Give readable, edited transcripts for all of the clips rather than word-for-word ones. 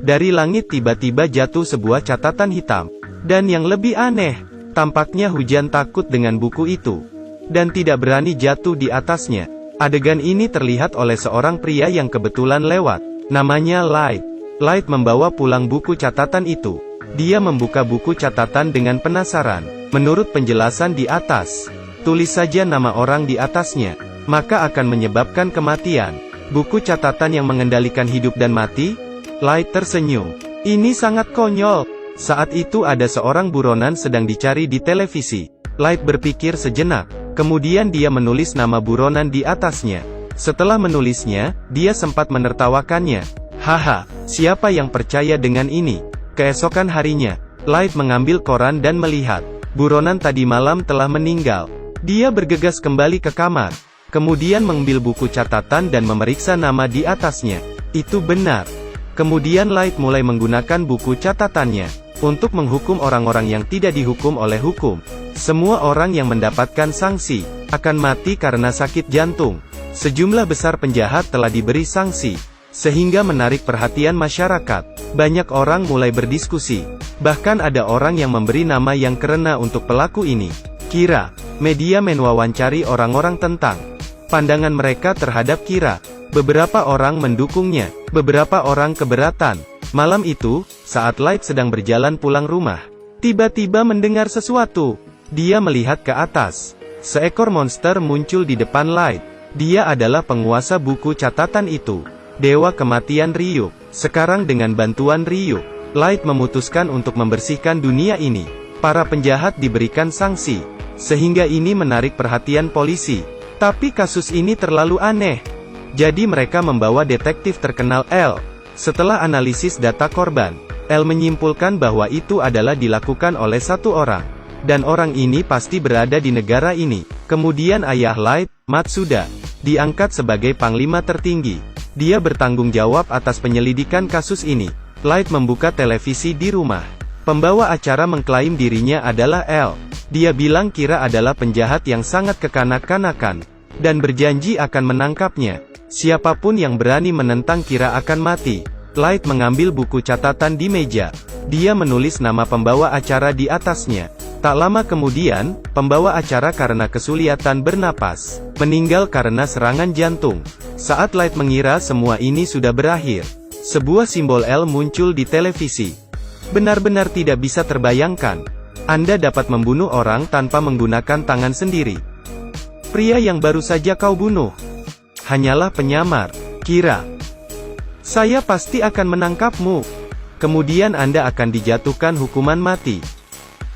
Dari langit tiba-tiba jatuh sebuah catatan hitam. Dan yang lebih aneh, tampaknya hujan takut dengan buku itu. Dan tidak berani jatuh di atasnya. Adegan ini terlihat oleh seorang pria yang kebetulan lewat. Namanya Light. Light membawa pulang buku catatan itu. Dia membuka buku catatan dengan penasaran. Menurut penjelasan di atas, tulis saja nama orang di atasnya, maka akan menyebabkan kematian. Buku catatan yang mengendalikan hidup dan mati? Light tersenyum. Ini sangat konyol. Saat itu ada seorang buronan sedang dicari di televisi. Light berpikir sejenak. Kemudian dia menulis nama buronan di atasnya. Setelah menulisnya, dia sempat menertawakannya. Haha, siapa yang percaya dengan ini? Keesokan harinya, Light mengambil koran dan melihat, buronan tadi malam telah meninggal. Dia bergegas kembali ke kamar. Kemudian mengambil buku catatan dan memeriksa nama di atasnya. Itu benar. Kemudian Light mulai menggunakan buku catatannya untuk menghukum orang-orang yang tidak dihukum oleh hukum. Semua orang yang mendapatkan sanksi akan mati karena sakit jantung. Sejumlah besar penjahat telah diberi sanksi, sehingga menarik perhatian masyarakat. Banyak orang mulai berdiskusi. Bahkan ada orang yang memberi nama yang keren untuk pelaku ini. Kira. Media mewawancari orang-orang tentang pandangan mereka terhadap Kira. Beberapa orang mendukungnya, beberapa orang keberatan. Malam itu, saat Light sedang berjalan pulang rumah, tiba-tiba mendengar sesuatu. Dia melihat ke atas. Seekor monster muncul di depan Light. Dia adalah penguasa buku catatan itu. Dewa kematian Ryuk. Sekarang dengan bantuan Ryuk, Light memutuskan untuk membersihkan dunia ini. Para penjahat diberikan sanksi, sehingga ini menarik perhatian polisi. Tapi kasus ini terlalu aneh. Jadi mereka membawa detektif terkenal L. Setelah analisis data korban, L menyimpulkan bahwa itu adalah dilakukan oleh satu orang. Dan orang ini pasti berada di negara ini. Kemudian ayah Light, Matsuda, diangkat sebagai panglima tertinggi. Dia bertanggung jawab atas penyelidikan kasus ini. Light membuka televisi di rumah. Pembawa acara mengklaim dirinya adalah L. Dia bilang Kira adalah penjahat yang sangat kekanak-kanakan, dan berjanji akan menangkapnya. Siapapun yang berani menentang Kira akan mati. Light mengambil buku catatan di meja. Dia menulis nama pembawa acara di atasnya. Tak lama kemudian, pembawa acara karena kesulitan bernapas, meninggal karena serangan jantung. Saat Light mengira semua ini sudah berakhir, sebuah simbol L muncul di televisi. Benar-benar tidak bisa terbayangkan. Anda dapat membunuh orang tanpa menggunakan tangan sendiri. Pria yang baru saja kau bunuh hanyalah penyamar. Kira, saya pasti akan menangkapmu. Kemudian Anda akan dijatuhkan hukuman mati.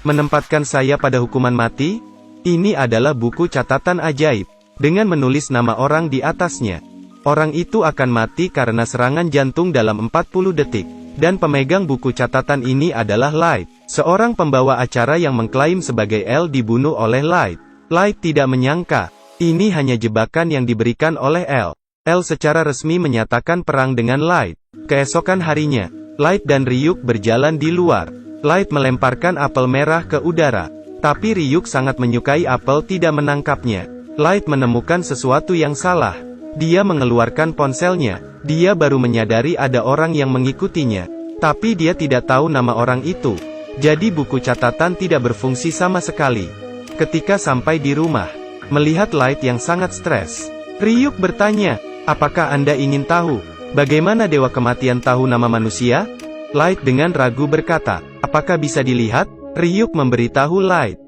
Menempatkan saya pada hukuman mati? Ini adalah buku catatan ajaib. Dengan menulis nama orang di atasnya, orang itu akan mati karena serangan jantung dalam 40 detik. Dan pemegang buku catatan ini adalah Light, seorang pembawa acara yang mengklaim sebagai L dibunuh oleh Light. Light tidak menyangka, ini hanya jebakan yang diberikan oleh L. L secara resmi menyatakan perang dengan Light. Keesokan harinya, Light dan Ryuk berjalan di luar. Light melemparkan apel merah ke udara. Tapi Ryuk sangat menyukai apel tidak menangkapnya. Light menemukan sesuatu yang salah. Dia mengeluarkan ponselnya. Dia baru menyadari ada orang yang mengikutinya. Tapi dia tidak tahu nama orang itu. Jadi buku catatan tidak berfungsi sama sekali. Ketika sampai di rumah, melihat Light yang sangat stres, Ryuk bertanya, apakah Anda ingin tahu bagaimana Dewa Kematian tahu nama manusia? Light dengan ragu berkata, apakah bisa dilihat? Ryuk memberitahu Light,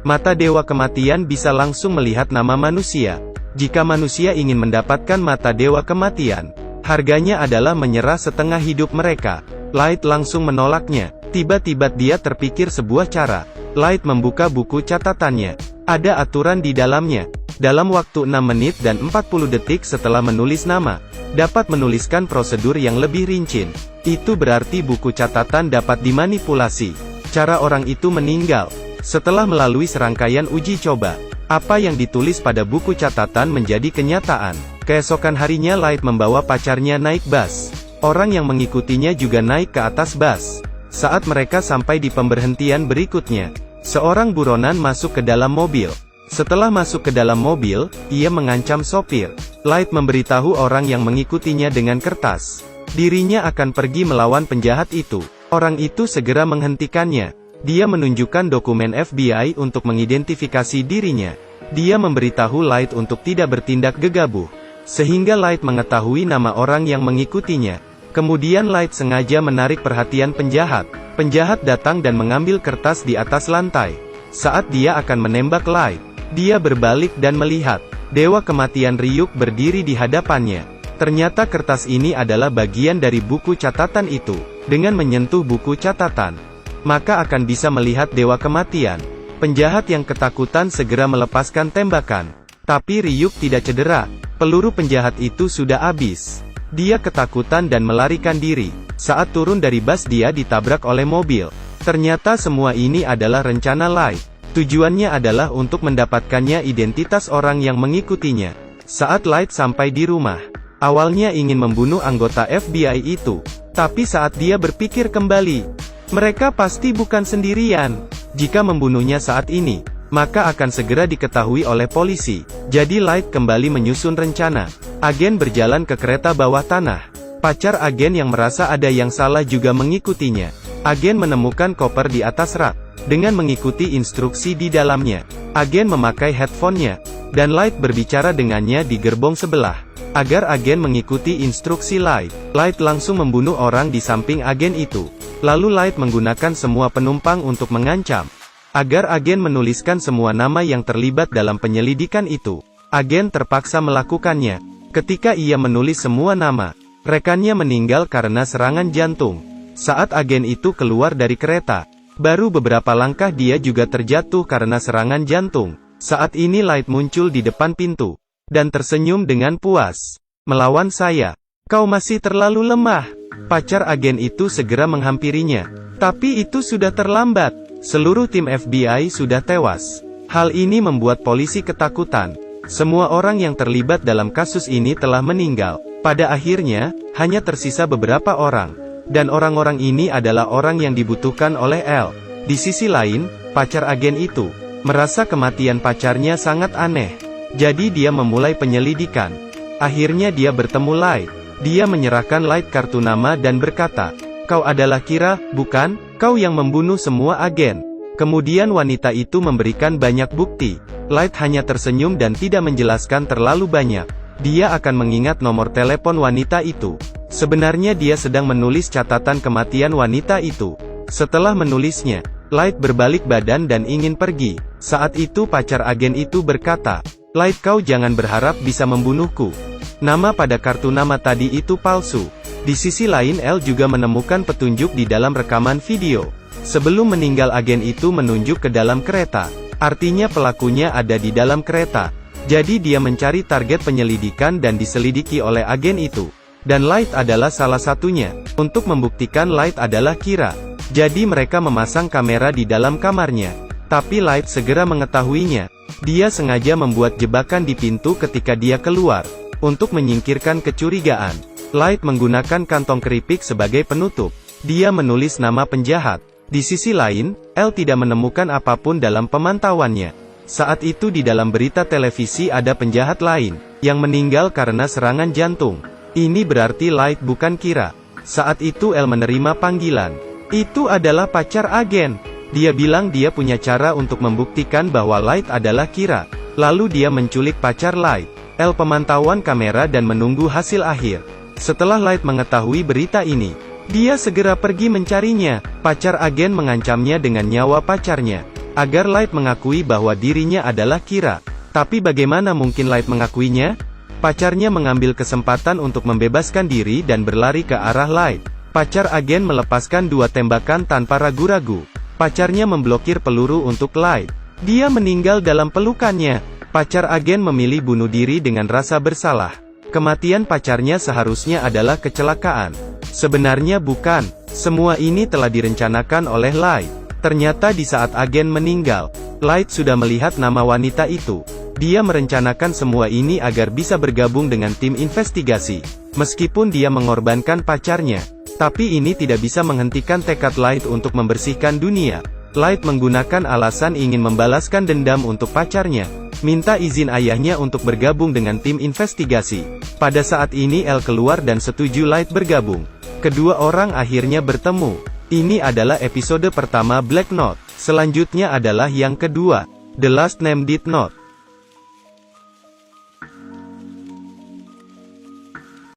mata Dewa Kematian bisa langsung melihat nama manusia. Jika manusia ingin mendapatkan mata Dewa Kematian, harganya adalah menyerah setengah hidup mereka. Light langsung menolaknya. Tiba-tiba dia terpikir sebuah cara. Light membuka buku catatannya. Ada aturan di dalamnya. Dalam waktu 6 menit dan 40 detik setelah menulis nama, dapat menuliskan prosedur yang lebih rinci. Itu berarti buku catatan dapat dimanipulasi. Cara orang itu meninggal. Setelah melalui serangkaian uji coba, apa yang ditulis pada buku catatan menjadi kenyataan. Keesokan harinya Light membawa pacarnya naik bus. Orang yang mengikutinya juga naik ke atas bus. Saat mereka sampai di pemberhentian berikutnya, seorang buronan masuk ke dalam mobil. Setelah masuk ke dalam mobil, ia mengancam sopir. Light memberitahu orang yang mengikutinya dengan kertas. dirinya akan pergi melawan penjahat itu. Orang itu segera menghentikannya. Dia menunjukkan dokumen FBI untuk mengidentifikasi dirinya. Dia memberitahu Light untuk tidak bertindak gegabah, sehingga Light mengetahui nama orang yang mengikutinya. Kemudian Light sengaja menarik perhatian penjahat. Penjahat datang dan mengambil kertas di atas lantai. Saat dia akan menembak Light, dia berbalik dan melihat Dewa Kematian Ryuk berdiri di hadapannya. Ternyata kertas ini adalah bagian dari buku catatan itu. Dengan menyentuh buku catatan, maka akan bisa melihat Dewa Kematian. Penjahat yang ketakutan segera melepaskan tembakan. Tapi Ryuk tidak cedera. Peluru penjahat itu sudah habis. Dia ketakutan dan melarikan diri. Saat turun dari bus dia ditabrak oleh mobil. Ternyata semua ini adalah rencana Light. Tujuannya adalah untuk mendapatkannya identitas orang yang mengikutinya. Saat Light sampai di rumah, awalnya ingin membunuh anggota FBI itu. Tapi saat dia berpikir kembali, mereka pasti bukan sendirian. Jika membunuhnya saat ini, maka akan segera diketahui oleh polisi. Jadi Light kembali menyusun rencana. Agen berjalan ke kereta bawah tanah. Pacar agen yang merasa ada yang salah juga mengikutinya. Agen menemukan koper di atas rak. Dengan mengikuti instruksi di dalamnya, agen memakai headphone-nya, dan Light berbicara dengannya di gerbong sebelah. Agar agen mengikuti instruksi Light, Light langsung membunuh orang di samping agen itu. Lalu Light menggunakan semua penumpang untuk mengancam. Agar agen menuliskan semua nama yang terlibat dalam penyelidikan itu. Agen terpaksa melakukannya. Ketika ia menulis semua nama, rekannya meninggal karena serangan jantung. Saat agen itu keluar dari kereta, baru beberapa langkah dia juga terjatuh karena serangan jantung. Saat ini Light muncul di depan pintu, dan tersenyum dengan puas. "Melawan saya? Kau masih terlalu lemah." Pacar agen itu segera menghampirinya. Tapi itu sudah terlambat. Seluruh tim FBI sudah tewas. Hal ini membuat polisi ketakutan. Semua orang yang terlibat dalam kasus ini telah meninggal. Pada akhirnya, hanya tersisa beberapa orang. Dan orang-orang ini adalah orang yang dibutuhkan oleh L. Di sisi lain, pacar agen itu merasa kematian pacarnya sangat aneh. Jadi dia memulai penyelidikan. Akhirnya dia bertemu Light. Dia menyerahkan Light kartu nama dan berkata, "Kau adalah Kira, bukan? Kau yang membunuh semua agen." Kemudian wanita itu memberikan banyak bukti. Light hanya tersenyum dan tidak menjelaskan terlalu banyak. Dia akan mengingat nomor telepon wanita itu. Sebenarnya dia sedang menulis catatan kematian wanita itu. Setelah menulisnya, Light berbalik badan dan ingin pergi. Saat itu pacar agen itu berkata, "Light, kau jangan berharap bisa membunuhku. Nama pada kartu nama tadi itu palsu." Di sisi lain L juga menemukan petunjuk di dalam rekaman video. Sebelum meninggal agen itu menunjuk ke dalam kereta. Artinya pelakunya ada di dalam kereta. Jadi dia mencari target penyelidikan dan diselidiki oleh agen itu. Dan Light adalah salah satunya. Untuk membuktikan Light adalah Kira. Jadi mereka memasang kamera di dalam kamarnya. Tapi Light segera mengetahuinya. Dia sengaja membuat jebakan di pintu ketika dia keluar. Untuk menyingkirkan kecurigaan, Light menggunakan kantong keripik sebagai penutup. Dia menulis nama penjahat. Di sisi lain, L tidak menemukan apapun dalam pemantauannya. Saat itu di dalam berita televisi ada penjahat lain, yang meninggal karena serangan jantung. Ini berarti Light bukan Kira. Saat itu L menerima panggilan. Itu adalah pacar agen. Dia bilang dia punya cara untuk membuktikan bahwa Light adalah Kira. Lalu dia menculik pacar Light. L pemantauan kamera dan menunggu hasil akhir. Setelah Light mengetahui berita ini, dia segera pergi mencarinya. Pacar agen mengancamnya dengan nyawa pacarnya, agar Light mengakui bahwa dirinya adalah Kira. Tapi bagaimana mungkin Light mengakuinya? Pacarnya mengambil kesempatan untuk membebaskan diri dan berlari ke arah Light. Pacar agen melepaskan 2 tembakan tanpa ragu-ragu. Pacarnya memblokir peluru untuk Light. Dia meninggal dalam pelukannya. Pacar agen memilih bunuh diri dengan rasa bersalah. Kematian pacarnya seharusnya adalah kecelakaan. Sebenarnya bukan. Semua ini telah direncanakan oleh Light. Ternyata di saat agen meninggal, Light sudah melihat nama wanita itu. Dia merencanakan semua ini agar bisa bergabung dengan tim investigasi. Meskipun dia mengorbankan pacarnya, tapi ini tidak bisa menghentikan tekad Light untuk membersihkan dunia. Light menggunakan alasan ingin membalaskan dendam untuk pacarnya. minta izin ayahnya untuk bergabung dengan tim investigasi. Pada saat ini L keluar dan setuju Light bergabung. Kedua orang akhirnya bertemu. Ini adalah episode pertama Black Note. Selanjutnya adalah yang kedua, The Last Name Did Not.